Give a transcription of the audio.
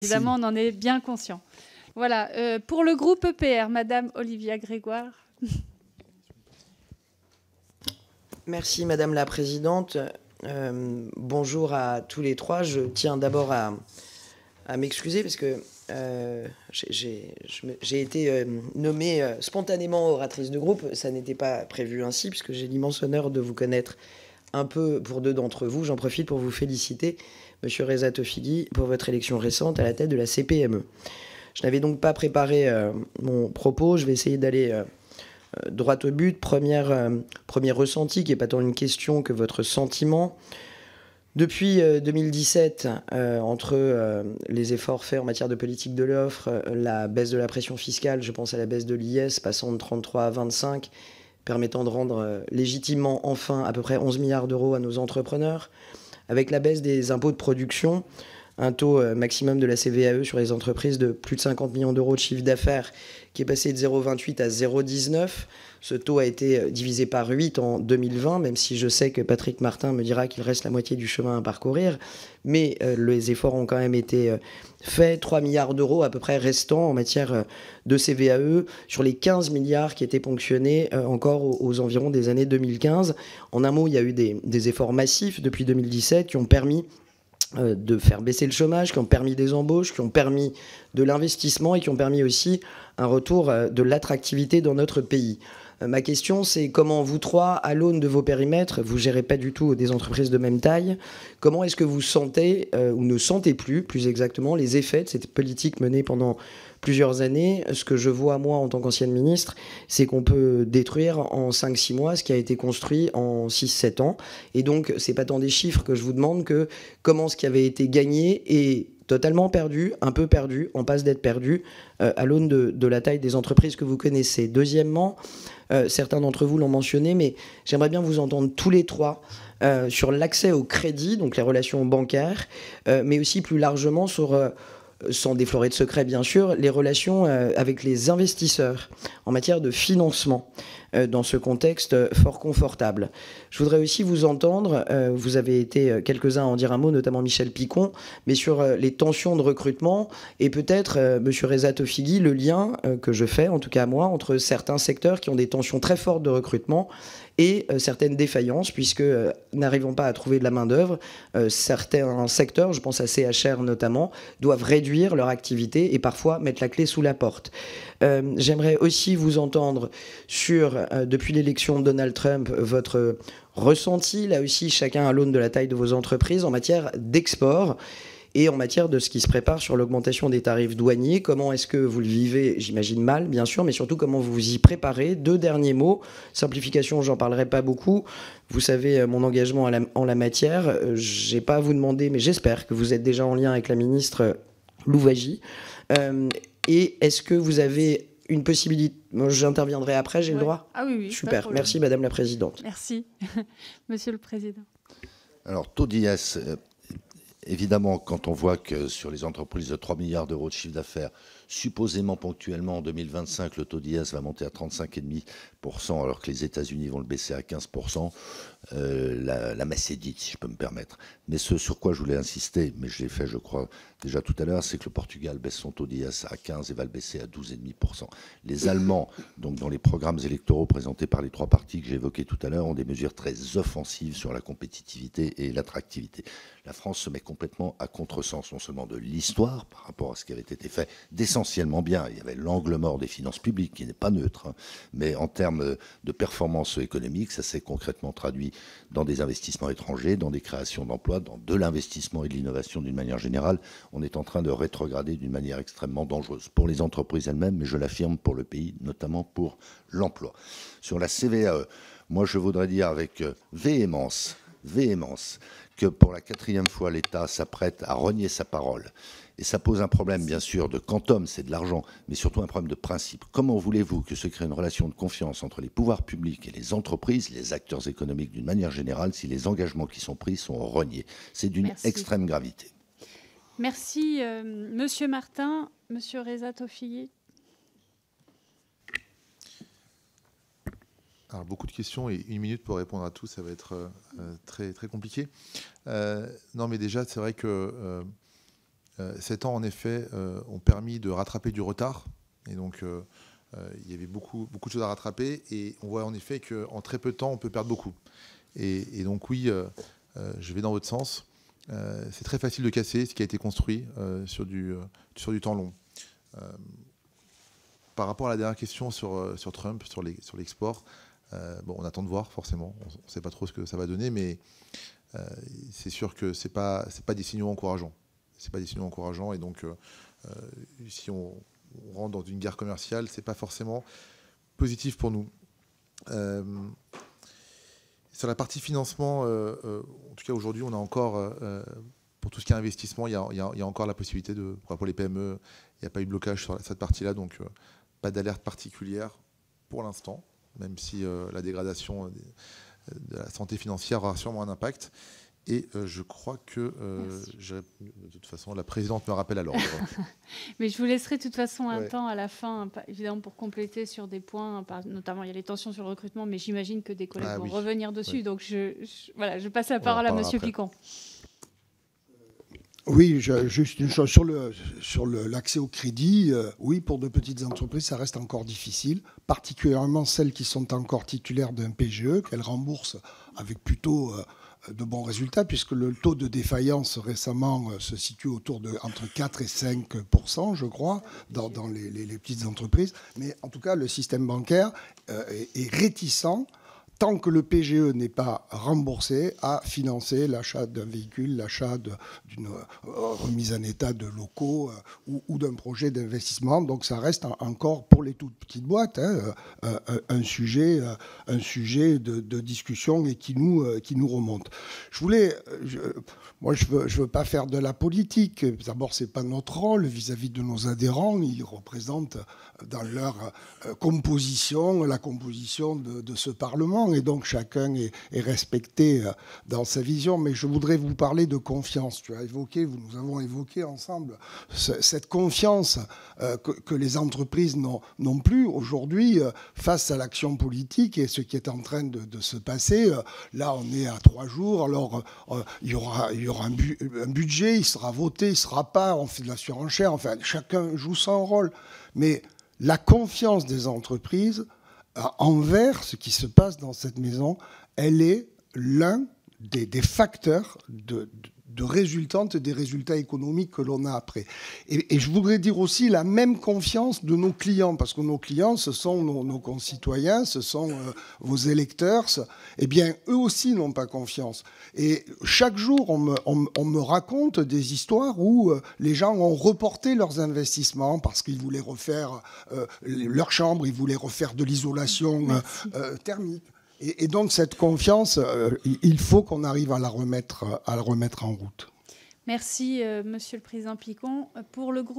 Évidemment, on en est bien conscient. Voilà. Pour le groupe EPR, Madame Olivia Grégoire. Merci Madame la Présidente. Bonjour à tous les trois. Je tiens d'abord à m'excuser parce que j'ai été nommée spontanément oratrice de groupe. Ça n'était pas prévu ainsi puisque j'ai l'immense honneur de vous connaître un peu pour deux d'entre vous. J'en profite pour vous féliciter, Monsieur Reza Tofigui, pour votre élection récente à la tête de la CPME. Je n'avais donc pas préparé mon propos. Je vais essayer d'aller droit au but. Premier ressenti, qui n'est pas tant une question que votre sentiment. Depuis 2017, entre les efforts faits en matière de politique de l'offre, la baisse de la pression fiscale, je pense à la baisse de l'IS, passant de 33 à 25, permettant de rendre légitimement enfin à peu près 11 milliards d'euros à nos entrepreneurs, avec la baisse des impôts de production, un taux maximum de la CVAE sur les entreprises de plus de 50 millions d'euros de chiffre d'affaires qui est passé de 0,28 à 0,19. Ce taux a été divisé par 8 en 2020, même si je sais que Patrick Martin me dira qu'il reste la moitié du chemin à parcourir. Mais les efforts ont quand même été faits. 3 milliards d'euros à peu près restants en matière de CVAE sur les 15 milliards qui étaient ponctionnés encore aux environs des années 2015. En un mot, il y a eu des efforts massifs depuis 2017 qui ont permis de faire baisser le chômage, qui ont permis des embauches, qui ont permis de l'investissement et qui ont permis aussi un retour de l'attractivité dans notre pays. Ma question, c'est comment vous trois, à l'aune de vos périmètres, vous ne gérez pas du tout des entreprises de même taille, comment est-ce que vous sentez, ou ne sentez plus exactement, les effets de cette politique menée pendant plusieurs années? Ce que je vois, moi, en tant qu'ancienne ministre, c'est qu'on peut détruire en 5-6 mois ce qui a été construit en 6-7 ans. Et donc, ce n'est pas tant des chiffres que je vous demande que comment ce qui avait été gagné est totalement perdu, un peu perdu, en passe d'être perdu, à l'aune de la taille des entreprises que vous connaissez. Deuxièmement, certains d'entre vous l'ont mentionné, mais j'aimerais bien vous entendre tous les trois sur l'accès au crédit, donc les relations bancaires, mais aussi plus largement sur, sans déflorer de secret bien sûr, les relations avec les investisseurs en matière de financement dans ce contexte fort confortable. Je voudrais aussi vous entendre, vous avez été quelques-uns à en dire un mot, notamment Michel Picon, mais sur les tensions de recrutement et peut-être, Monsieur Reza Tofigui, le lien que je fais, en tout cas moi, entre certains secteurs qui ont des tensions très fortes de recrutement et certaines défaillances, puisque n'arrivant pas à trouver de la main-d'œuvre, certains secteurs, je pense à CHR notamment, doivent réduire leur activité et parfois mettre la clé sous la porte. J'aimerais aussi vous entendre sur, depuis l'élection de Donald Trump, votre ressenti, là aussi chacun à l'aune de la taille de vos entreprises, en matière d'export et en matière de ce qui se prépare sur l'augmentation des tarifs douaniers. Comment est-ce que vous le vivez? J'imagine mal, bien sûr, mais surtout comment vous vous y préparez. Deux derniers mots. Simplification, j'en parlerai pas beaucoup. Vous savez mon engagement en la matière. J'ai pas à vous demander, mais j'espère que vous êtes déjà en lien avec la ministre Louwagie. Et est-ce que vous avez une possibilité? Moi, j'interviendrai après, j'ai le droit? Ah oui, Super, merci Madame la Présidente. Merci. Monsieur le Président. Alors, taux d'IS, évidemment, quand on voit que sur les entreprises de 3 milliards d'euros de chiffre d'affaires, supposément ponctuellement en 2025, le taux d'IS va monter à 35,5%, alors que les États-Unis vont le baisser à 15%, la messe est dite, si je peux me permettre. Mais ce sur quoi je voulais insister, mais je l'ai fait, je crois, déjà tout à l'heure, c'est que le Portugal baisse son taux d'IS à 15 et va le baisser à 12,5%. Les Allemands, donc dans les programmes électoraux présentés par les trois partis que j'ai évoqués tout à l'heure, ont des mesures très offensives sur la compétitivité et l'attractivité. La France se met complètement à contresens, non seulement de l'histoire, par rapport à ce qui avait été fait d'essentiellement bien. Il y avait l'angle mort des finances publiques, qui n'est pas neutre, hein, mais en termes de performance économique, ça s'est concrètement traduit dans des investissements étrangers, dans des créations d'emplois, dans de l'investissement et de l'innovation d'une manière générale. On est en train de rétrograder d'une manière extrêmement dangereuse pour les entreprises elles-mêmes, mais je l'affirme pour le pays, notamment pour l'emploi. Sur la CVAE, moi je voudrais dire avec véhémence, que pour la 4e fois, l'État s'apprête à renier sa parole. Et ça pose un problème, bien sûr, de quantum, c'est de l'argent, mais surtout un problème de principe. Comment voulez-vous que se crée une relation de confiance entre les pouvoirs publics et les entreprises, les acteurs économiques d'une manière générale, si les engagements qui sont pris sont reniés? C'est d'une extrême gravité. Merci, Monsieur Martin. Monsieur Reza Tofigui. Alors, beaucoup de questions et 1 minute pour répondre à tout, ça va être très, très compliqué. Non, mais déjà, c'est vrai que 7 ans, en effet, ont permis de rattraper du retard. Et donc, il y avait beaucoup de choses à rattraper. Et on voit en effet qu'en très peu de temps, on peut perdre beaucoup. Et donc, oui, je vais dans votre sens. C'est très facile de casser ce qui a été construit sur du temps long. Par rapport à la dernière question sur Trump, sur l'export, bon, on attend de voir, forcément. On ne sait pas trop ce que ça va donner, mais c'est sûr que ce n'est pas des signaux encourageants. C'est pas des signaux encourageants. Et donc, si on rentre dans une guerre commerciale, ce n'est pas forcément positif pour nous. Sur la partie financement, en tout cas aujourd'hui, on a encore, pour tout ce qui est investissement, il y a encore la possibilité pour les PME, il n'y a pas eu de blocage sur cette partie-là, donc pas d'alerte particulière pour l'instant, même si la dégradation de la santé financière aura sûrement un impact. Et je crois que, de toute façon, la présidente me rappelle à l'ordre. Mais je vous laisserai de toute façon un temps à la fin, évidemment, pour compléter sur des points. Notamment, il y a les tensions sur le recrutement, mais j'imagine que des collègues vont revenir dessus. Oui. Donc, je passe la parole à M. Picon. Oui, juste une chose. Sur l'accès au crédit, oui, pour de petites entreprises, ça reste encore difficile, particulièrement celles qui sont encore titulaires d'un PGE, qu'elles remboursent avec plutôt de bons résultats, puisque le taux de défaillance récemment se situe autour de entre 4 et 5%, je crois, dans les petites entreprises. Mais en tout cas, le système bancaire est réticent, tant que le PGE n'est pas remboursé, à financer l'achat d'un véhicule, l'achat d'une remise en état de locaux ou d'un projet d'investissement. Donc ça reste encore, pour les toutes petites boîtes, un sujet de discussion et qui nous remonte. Moi, je veux pas faire de la politique. D'abord, c'est pas notre rôle vis-à-vis de nos adhérents. Ils représentent dans leur composition la composition de ce Parlement. Et donc, chacun est respecté dans sa vision. Mais je voudrais vous parler de confiance. Nous avons évoqué ensemble cette confiance que les entreprises n'ont plus aujourd'hui face à l'action politique et ce qui est en train de se passer. Là, on est à 3 jours. Alors, il y aura un budget, il sera voté, il ne sera pas. On fait de la surenchère. Enfin, chacun joue son rôle. Mais la confiance des entreprises envers ce qui se passe dans cette maison, elle est l'un des facteurs résultante des résultats économiques que l'on a après. Et je voudrais dire aussi la même confiance de nos clients, parce que nos clients, ce sont nos concitoyens, ce sont vos électeurs. Eh bien, eux aussi n'ont pas confiance. Et chaque jour, on me raconte des histoires où les gens ont reporté leurs investissements parce qu'ils voulaient refaire leur chambre, ils voulaient refaire de l'isolation thermique. Et donc, cette confiance, il faut qu'on arrive à la remettre en route. Merci, Monsieur le Président Picon. Pour le groupe